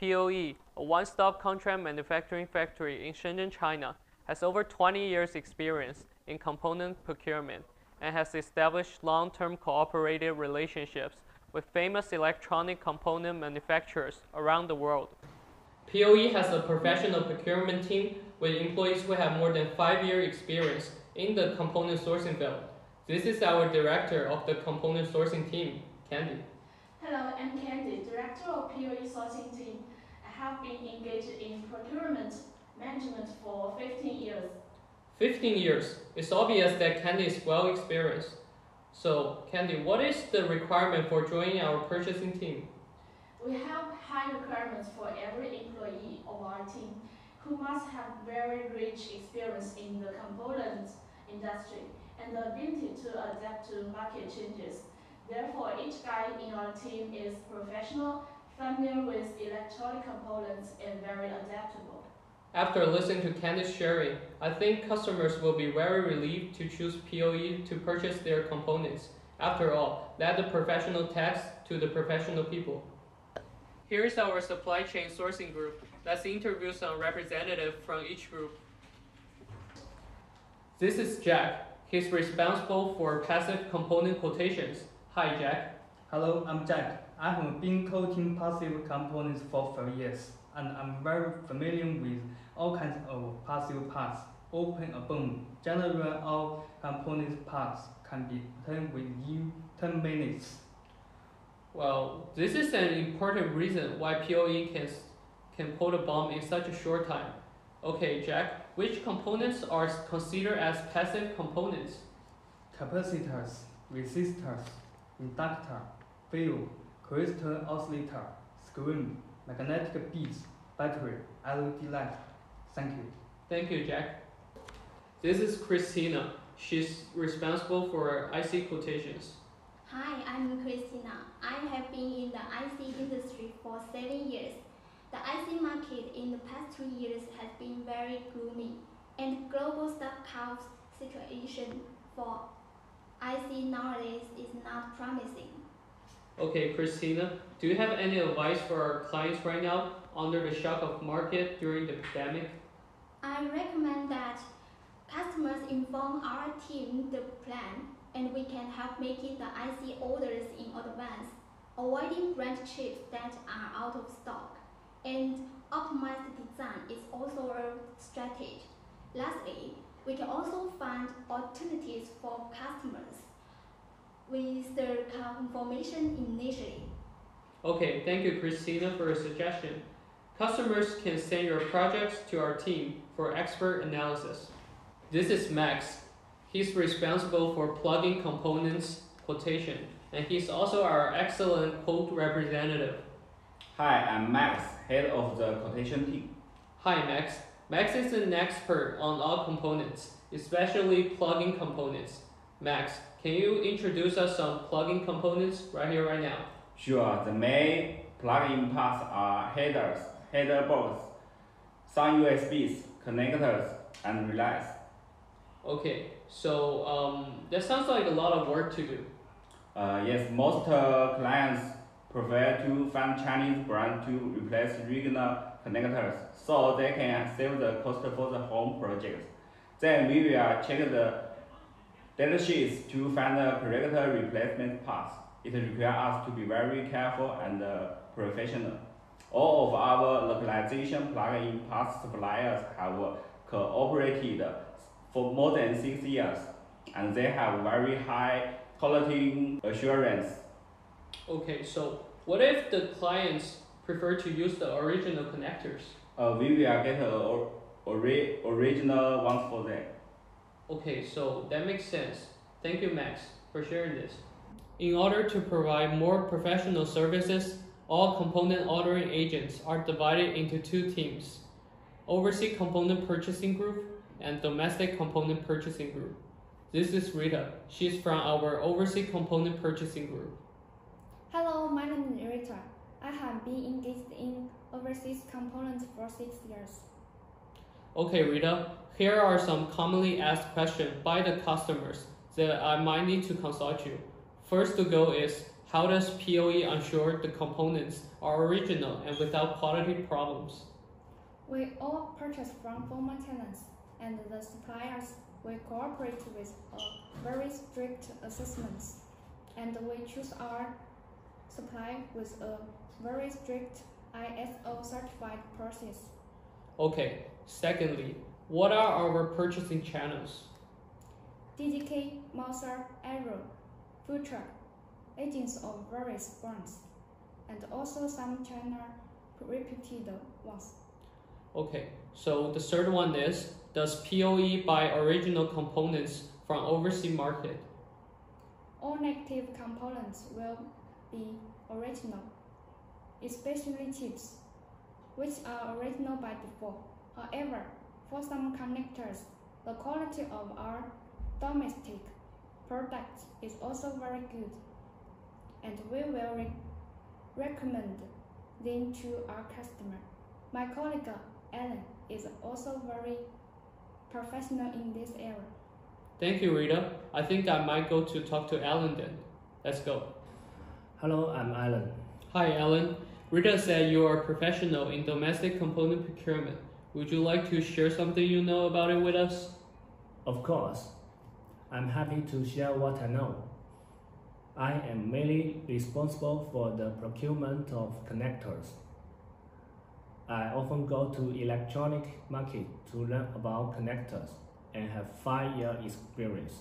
POE, a one-stop contract manufacturing factory in Shenzhen, China, has over 20 years experience in component procurement and has established long-term cooperative relationships with famous electronic component manufacturers around the world. POE has a professional procurement team with employees who have more than 5-year experience in the component sourcing field. This is our director of the component sourcing team, Candy. Hello, I'm Candy, director of POE sourcing team. I have been engaged in procurement management for 15 years. 15 years. It's obvious that Candy is well experienced. So, Candy, what is the requirement for joining our purchasing team? We have high requirements for every employee of our team who must have very rich experience in the component industry and the ability to adapt to market changes. Therefore, each guy in our team is professional, familiar with electronic components, and very adaptable. After listening to Candy's sharing, I think customers will be very relieved to choose POE to purchase their components. After all, let the professional tax to the professional people. Here is our supply chain sourcing group. Let's interview some representatives from each group. This is Jack. He's responsible for passive component quotations. Hi, Jack. Hello, I'm Jack. I have been quoting passive components for 5 years, and I'm very familiar with all kinds of passive parts. Open a boom. Generally, all component parts can be obtained within 10 minutes. Well, this is an important reason why POE can quote a bomb in such a short time. Okay, Jack, which components are considered as passive components? Capacitors, resistors, inductor, field, crystal oscillator, screen, magnetic beads, battery, LED light. Thank you. Thank you, Jack. This is Christina. She's responsible for IC quotations. Hi, I'm Christina. I have been in the IC industry for 7 years. The IC market in the past 2 years has been very gloomy, and global stock situation for IC nowadays is not promising. Okay, Christina, do you have any advice for our clients right now under the shock of market during the pandemic? I recommend that customers inform our team the plan, and we can help making the IC orders in advance, avoiding brand chips that are out of stock, and optimized design is also a strategy. Lastly, we can also find alternatives for customers with the confirmation initially. Okay, thank you, Christina, for your suggestion. Customers can send your projects to our team for expert analysis. This is Max. He's responsible for plug-in components quotation, and he's also our excellent quote representative. Hi, I'm Max, head of the quotation team. Hi, Max. Max is an expert on all components, especially plug-in components. Max, can you introduce us some plug-in components right here, right now? Sure, the main plug-in parts are headers, header boards, some USBs, connectors, and relays. Okay, so that sounds like a lot of work to do. Yes, most clients prefer to find Chinese brand to replace regional connectors, so they can save the cost for the home projects. Then we will check the data sheets to find the correct replacement parts. It requires us to be very careful and professional. All of our localization plug-in parts suppliers have cooperated for more than 6 years, and they have very high quality assurance. Okay, so what if the clients prefer to use the original connectors? We will get original ones for them. Okay, so that makes sense. Thank you, Max, for sharing this. In order to provide more professional services, all component ordering agents are divided into 2 teams: Overseas Component Purchasing Group and Domestic Component Purchasing Group. This is Rita. She's from our Overseas Component Purchasing Group. Hello, my name is Rita. I have been engaged in overseas components for 6 years. Okay, Rita, here are some commonly asked questions by the customers that I might need to consult you. First to go is, How does POE ensure the components are original and without quality problems? We all purchase from former tenants, and the suppliers will cooperate with very strict assessments, and we choose our supply with a very strict ISO certified process. Okay, secondly, what are our purchasing channels? DDK, Mouser, Arrow, Food Truck, agents of various brands, and also some China reputed ones. Okay, so the third one is, does POE buy original components from overseas market? All negative components will be original, especially chips, which are original by default. However, for some connectors, the quality of our domestic products is also very good, and we will recommend them to our customer. My colleague Alan is also very professional in this area. Thank you, Rita. I think I might go to talk to Alan then. Let's go. Hello, I'm Alan. Hi, Alan. Rita said you are a professional in domestic component procurement. Would you like to share something you know about it with us? Of course, I'm happy to share what I know. I am mainly responsible for the procurement of connectors. I often go to electronic market to learn about connectors and have 5-year experience.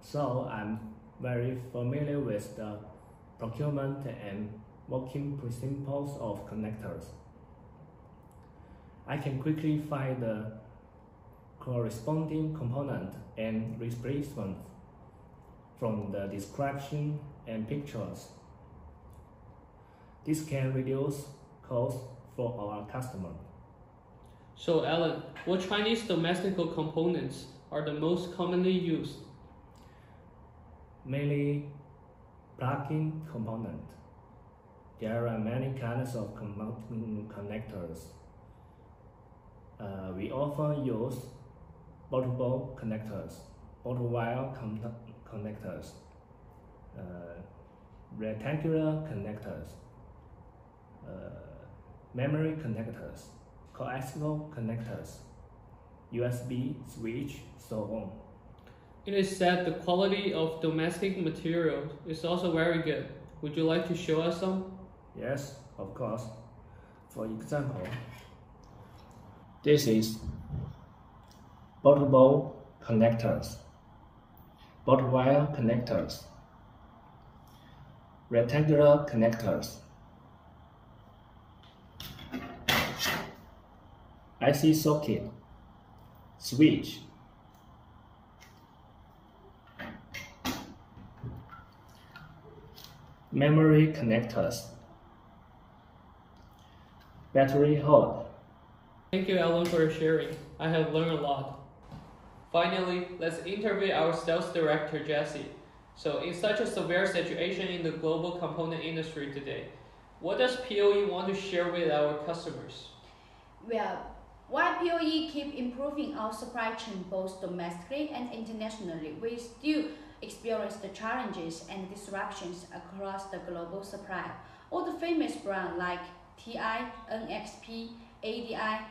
So I'm very familiar with the procurement and working principles of connectors. I can quickly find the corresponding component and replacement from the description and pictures. This can reduce costs for our customer. So, Alan, what Chinese domestic components are the most commonly used? Mainly plug-in component. There are many kinds of connectors. We often use portable connectors, auto-wire connectors, rectangular connectors, memory connectors, coaxial connectors, USB switch, so on. It is said the quality of domestic materials is also very good. Would you like to show us some? Yes, of course. For example, this is portable connectors, wire connectors, rectangular connectors, IC socket, switch, memory connectors, battery hold. Thank you, Alan, for sharing. I have learned a lot. Finally, let's interview our sales director, Jessie. So, in such a severe situation in the global component industry today, what does POE want to share with our customers? Well, while POE keep improving our supply chain both domestically and internationally, we still experience the challenges and disruptions across the global supply. All the famous brands like TI, NXP, ADI,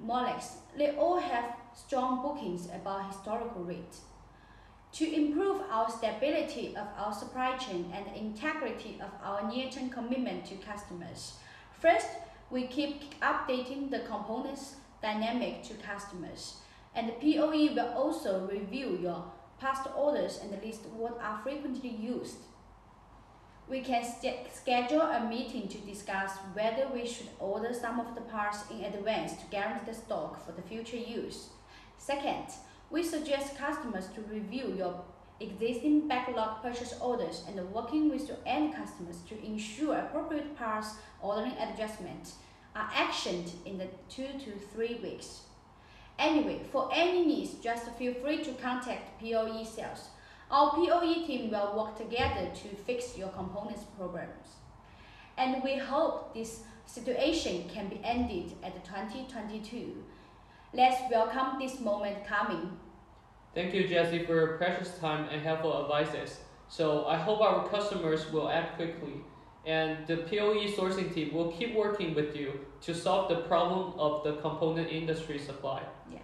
Molex, they all have strong bookings above historical rate. To improve our stability of our supply chain and the integrity of our near-term commitment to customers, first, we keep updating the components dynamic to customers, and the POE will also review your past orders and list what are frequently used. We can schedule a meeting to discuss whether we should order some of the parts in advance to guarantee the stock for the future use. Second, we suggest customers to review your existing backlog purchase orders and working with your end customers to ensure appropriate parts ordering adjustments are actioned in the 2 to 3 weeks. Anyway, for any needs, just feel free to contact POE Sales. Our POE team will work together to fix your components problems. And we hope this situation can be ended at 2022. Let's welcome this moment coming. Thank you, Jessie, for your precious time and helpful advices. So I hope our customers will act quickly, and the POE sourcing team will keep working with you to solve the problem of the component industry supply. Yeah.